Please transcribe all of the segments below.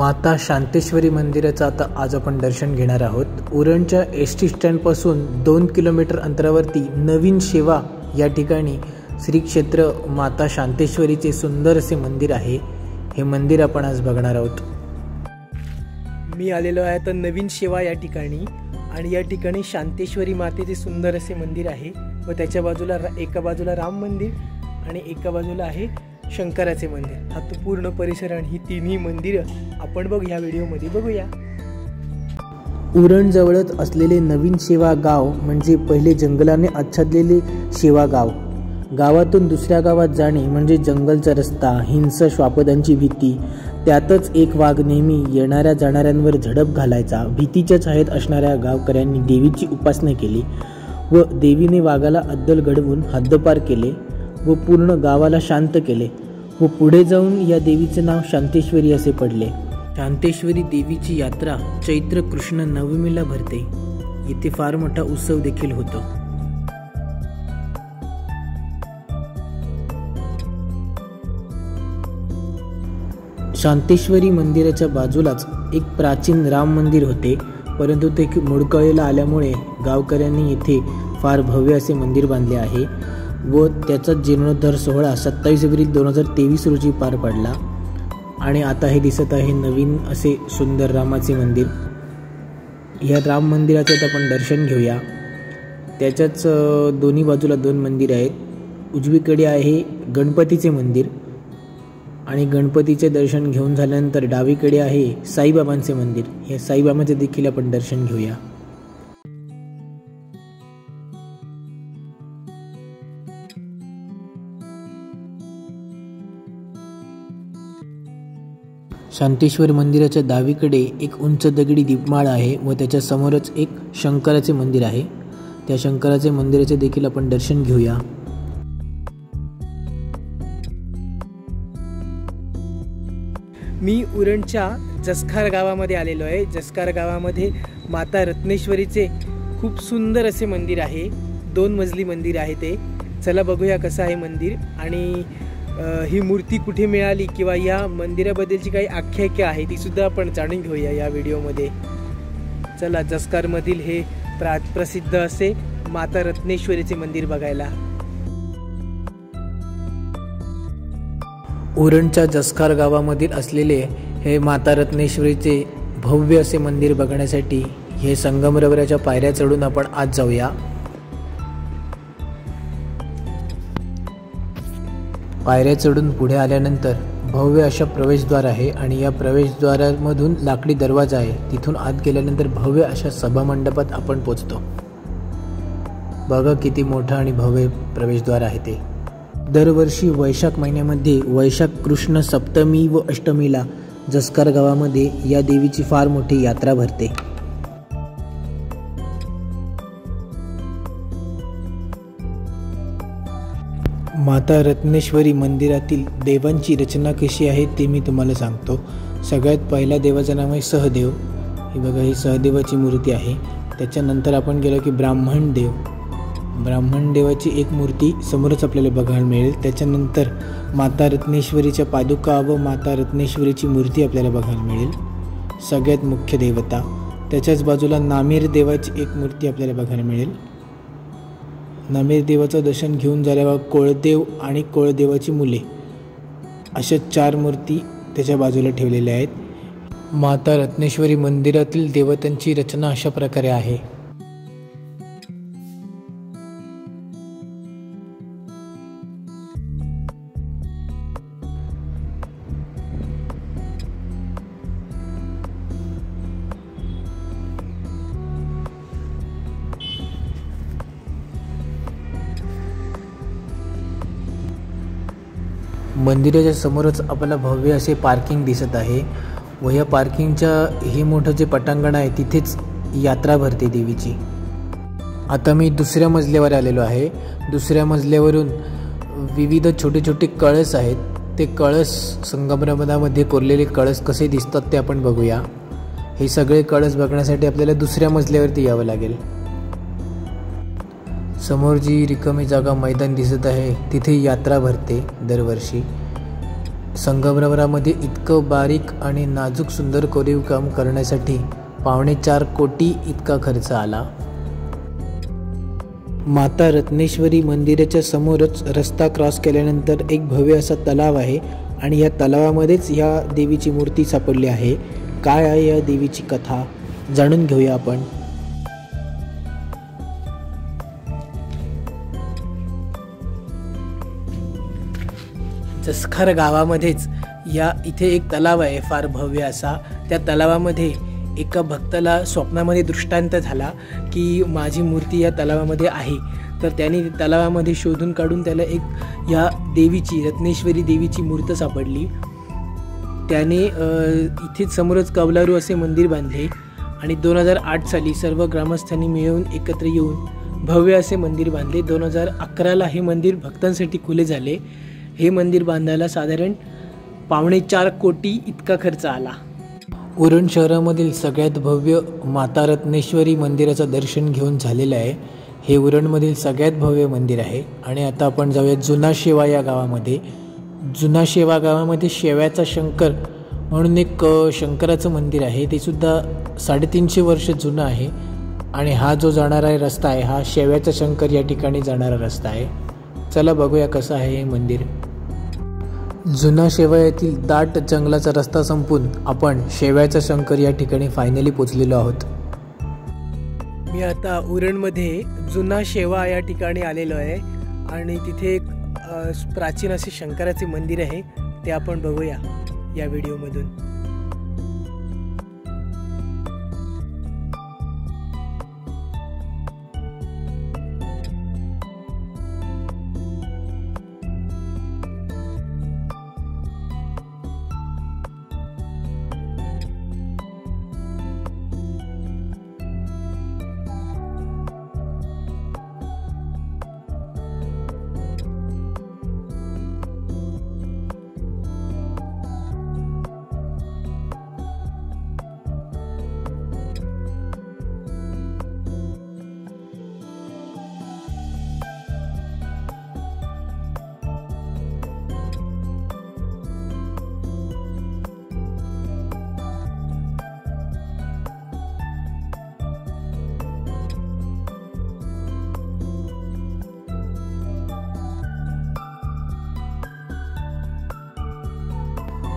माता शांतेश्वरी मंदिराचं आता आज आपण दर्शन घेणार आहोत। उरणच्या एसटी स्टँडपासून 2 किलोमीटर अंतरावरती नवीन शेवा या ठिकाणी श्री क्षेत्र माता शांतेश्वरीचे सुंदर असे मंदिर आहे। हे मंदिर आपण आज बघणार आहोत। मी आलेलो आहे तर नवीन शेवा या ठिकाणी आणि या ठिकाणी शांतेश्वरी मातेचे सुंदर असे मंदिर आहे व त्याच्या बाजूला एका बाजूला राम मंदिर आणि एका बाजूला आहे शंकराचे मंदिर। हा तो पूर्ण परिसर आणि ही तिन्ही मंदिर आपण बघू या व्हिडिओमध्ये बघूया। उरण जवळच असलेले नवीन शेवा गाव म्हणजे पहिले जंगलाने आच्छादलेले शेवा गाव। गावातून दुसऱ्या गावात जाणे म्हणजे जंगलचा रस्ता, हिंस श्वापदांची भीती, त्यातच एक वाघ नेहमी येणाऱ्या जाणाऱ्यांवर झडप घालायचा। भीतीच्या छायेत असणाऱ्या गावकऱ्यांनी देवीची उपासना केली व देवीने वाघाला अद्दल घडवून हद्दपार केले व पूर्ण गावाला शांत केले व पुढे जाऊन या देवीचे नाव शांतेश्वरी असे पडले। शांतेश्वरी देवीची यात्रा चैत्र कृष्ण नवमीला भरते। इथे फार मोठा उत्सव देखील होतो। शांतेश्वरी मंदिराच्या बाजूलाच एक प्राचीन राम मंदिर होते, परंतु ते मोडकळीला आल्यामुळे गावकऱ्यांनी येथे फार भव्य असे मंदिर बांधले आहे व त्याचा जीर्णोद्धार सोहळा 27 एप्रिल 2023 रोजी पार पडला आणि आता हे दिसत आहे नवीन असे सुंदर रामाचे मंदिर। या राम मंदिराचं आपण दर्शन घेऊया। त्याच्याच दोन्ही बाजूला 2 मंदिर आहेत। उजवीकडे आहे गणपतीचे मंदिर आणि गणपतीचे दर्शन घेऊन झाल्यानंतर डावीकडे आहे साईबाबांचे मंदिर। हे साईबाबांचे देखील आपण दर्शन घेऊया। शांतेश्वर मंदिराच्या डावीकडे एक उंच दगडी दीपमाळ आहे व त्याच्या समोरच एक शंकराचे मंदिर आहे। त्या शंकराचे मंदिराचे देखील आपण दर्शन घेऊया। मी उरणच्या जसखार गावामध्ये आलेलो आहे। जसखार गावामध्ये माता रत्नेश्वरीचे खूप सुंदर असे मंदिर आहे। 2 मजली मंदिर आहे ते। चला बघूया कसं आहे मंदिर आणि ही मूर्ती कुठे मिळाली किंवा या मंदिराबद्दलची काही आख्यायिका आहे ती सुद्धा आपण जाणून घेऊया या व्हिडिओमध्ये। चला जसखारमधील हे प्रसिद्ध असे माता रत्नेश्वरीचे मंदिर बघायला। उरणच्या जसखार गावामधील असलेले हे माता रत्नेश्वरीचे भव्य असे मंदिर बघण्यासाठी हे संगमरवराच्या पायऱ्या चढून आपण आज जाऊया। पायऱ्या चढून पुढे आल्यानंतर भव्य अशा प्रवेशद्वार आहे आणि या प्रवेशद्वारामधून लाकडी दरवाजा आहे। तिथून आत गेल्यानंतर भव्य अशा सभामंडपात आपण पोचतो। बघा किती मोठा आणि भव्य प्रवेशद्वार आहे ते। दरवर्षी वैशाख महिन्यामध्ये वैशाख कृष्ण सप्तमी व अष्टमीला जसखार गावामध्ये या देवीची फार मोठी यात्रा भरते। माता रत्नेश्वरी मंदिरातील देवांची रचना कशी आहे ते मी तुम्हाला सांगतो। सगळ्यात पहिला देवाचं नाव आहे सहदेव। हे बघा ही सहदेवाची मूर्ती आहे। त्याच्यानंतर आपण गेलो की ब्राह्मण देव। ब्राह्मण देवाची एक मूर्ती समोरच आपल्याला बघायला मिळेल। त्याच्यानंतर माता रत्नेश्वरीच्या पादुका व माता रत्नेश्वरीची मूर्ती आपल्याला बघायला मिळेल, सगळ्यात मुख्य देवता। त्याच्याच बाजूला नामेर देवाची एक मूर्ती आपल्याला बघायला मिळेल। नामेर देवाचं दर्शन घेऊन झाल्यावर कोळदेव आणि कोळदेवाची मुले अशा 4 मूर्ती त्याच्या बाजूला ठेवलेल्या आहेत। माता रत्नेश्वरी मंदिरातील देवतांची रचना अशा प्रकारे आहे। मंदिराच्या समोरच आपल्याला भव्य असे पार्किंग दिसत आहे व या पार्किंगच्या हे मोठं जे पटांगण आहे तिथेच यात्रा भरते देवीची। आता मी दुसऱ्या मजल्यावर आलेलो आहे। दुसऱ्या मजल्यावरून विविध छोटे छोटे कळस आहेत। ते कळस संगमरवरामध्ये कोरलेले कळस कसे दिसतात ते आपण बघूया। हे सगळे कळस बघण्यासाठी आपल्याला दुसऱ्या मजल्यावरती यावं लागेल। समोर जी रिकामी जागा मैदान दिसत आहे तिथे यात्रा भरते दरवर्षी। संगमरवरामध्ये इतकं बारीक आणि नाजूक सुंदर कोरीव काम करण्यासाठी 4.25 कोटी इतका खर्च आला. माता रत्नेश्वरी मंदिराच्या समोरच रस्ता क्रॉस केल्यानंतर एक भव्य असा तलाव आहे आणि या तलावामध्येच ह्या देवीची मूर्ती सापडली आहे. काय आहे या देवीची कथा जाणून घेऊया आपण. जसखार गावामध्येच इथे एक तलाव आहे फार भव्य असा. त्या तलावामध्ये एका भक्ताला स्वप्नामध्ये दृष्टांत झाला की माझी मूर्ती या तलावामध्ये आहे. तर त्याने तलावामध्ये शोधून काढून त्याला एक या देवीची रत्नेश्वरी देवीची मूर्त सापडली. त्याने इथेच समोरच कौलारू असे मंदिर बांधले आणि 2008 साली सर्व ग्रामस्थांनी मिळून एकत्र येऊन भव्य असे मंदिर बांधले. 2011ला हे मंदिर भक्तांसाठी खुले झाले. हे मंदिर बांधायला साधारण 4.25 कोटी इतका खर्च आला. उरण शहरामधील सगळ्यात भव्य माता रत्नेश्वरी मंदिराचं दर्शन घेऊन झालेलं आहे. हे उरणमधील सगळ्यात भव्य मंदिर आहे. आणि आता आपण जाऊया जुना शेवा या गावामध्ये. जुना शेवा गावामध्ये शेव्याचा शंकर म्हणून एक शंकराचं मंदिर आहे. ते सुद्धा 350 वर्ष जुनं आहे. आणि हा जो जाणारा रस्ता आहे हा शेव्याचा शंकर या ठिकाणी जाणारा रस्ता आहे. चला बघूया कसं आहे हे मंदिर. जुना शेवा येथील दाट जंगलाचा रस्ता संपून आपण शेव्याचा शंकर या ठिकाणी फायनली पोचलेलो आहोत. मी आता उरणमध्ये जुना शेवा या ठिकाणी आलेलो आहे आणि तिथे एक प्राचीन असे शंकराचे मंदिर आहे. ते आपण बघूया या व्हिडिओमधून.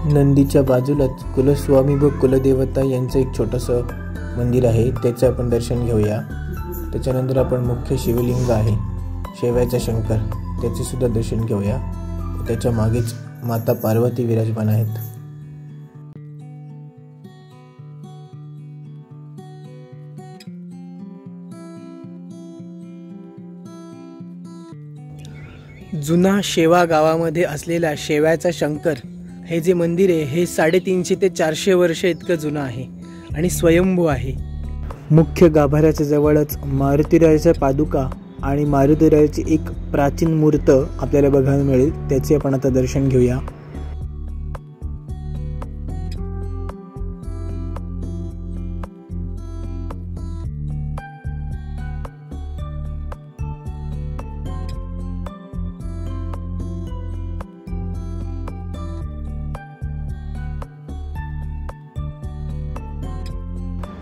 नंदीच्या बाजूलाच कुलस्वामी व कुलदेवता यांचं एक छोटंसं मंदिर आहे. त्याचं आपण दर्शन घेऊया. त्याच्यानंतर आपण मुख्य शिवलिंग आहे शेव्याचा शंकर त्याचे सुद्धा दर्शन घेऊया. त्याच्या मागेच माता पार्वती विराजमान आहेत. जुना शेवा गावामध्ये असलेला शेव्याचा शंकर हे जे मंदिर आहे हे 350 ते 400 वर्ष इतकं जुनं आहे आणि स्वयंभू आहे. मुख्य गाभाऱ्याच्या जवळच मारुतीरायाच्या पादुका आणि मारुतीरायाची एक प्राचीन मूर्त आपल्याला बघायला मिळेल. त्याचे आपण आता दर्शन घेऊया.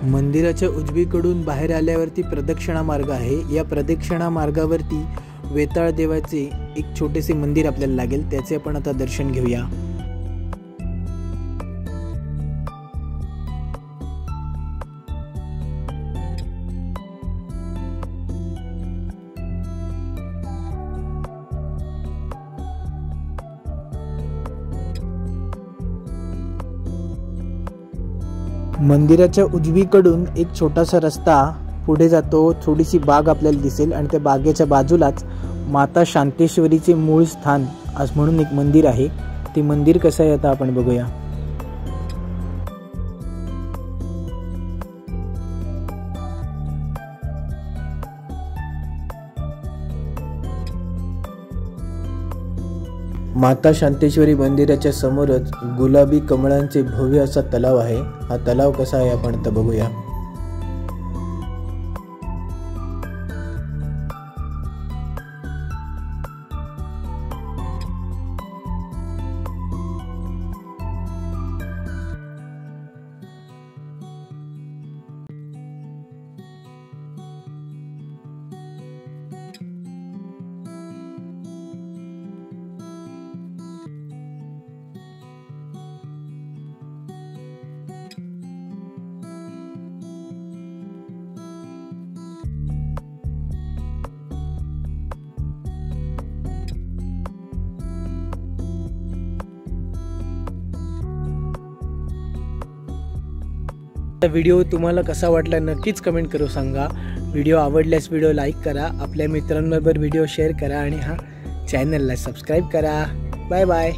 मंदिराच्या उजवीकडून बाहेर आल्यावरती प्रदक्षिणा मार्ग आहे. या प्रदक्षिणा मार्गावरती वेताळ देवाचे एक छोटेसे मंदिर आपल्याला लागेल. त्याचे आपण आता दर्शन घेऊया. मंदिराच्या उजवीकडून एक छोटासा रस्ता पुढे जातो. थोडीशी बाग आपल्याला दिसेल आणि त्या बागेच्या बाजूलाच माता शांतेश्वरीचे मूळ स्थान म्हणून एक मंदिर आहे. ते मंदिर कसं आहे आता आपण बघूया. माता शांतेश्वरी मंदिराच्या समोरच गुलाबी कमळांचे भव्य असा तलाव आहे. हा तलाव कसा आहे आपण आता बघूया. व्हिडिओ तुम्हाला कसा वाटला नक्कीच कमेंट करू सांगा. व्हिडिओ आवडल्यास व्हिडिओ लाईक करा, आपल्या मित्रांबरोबर व्हिडिओ शेअर करा आणि चॅनलला सबस्क्राईब करा. Bye bye.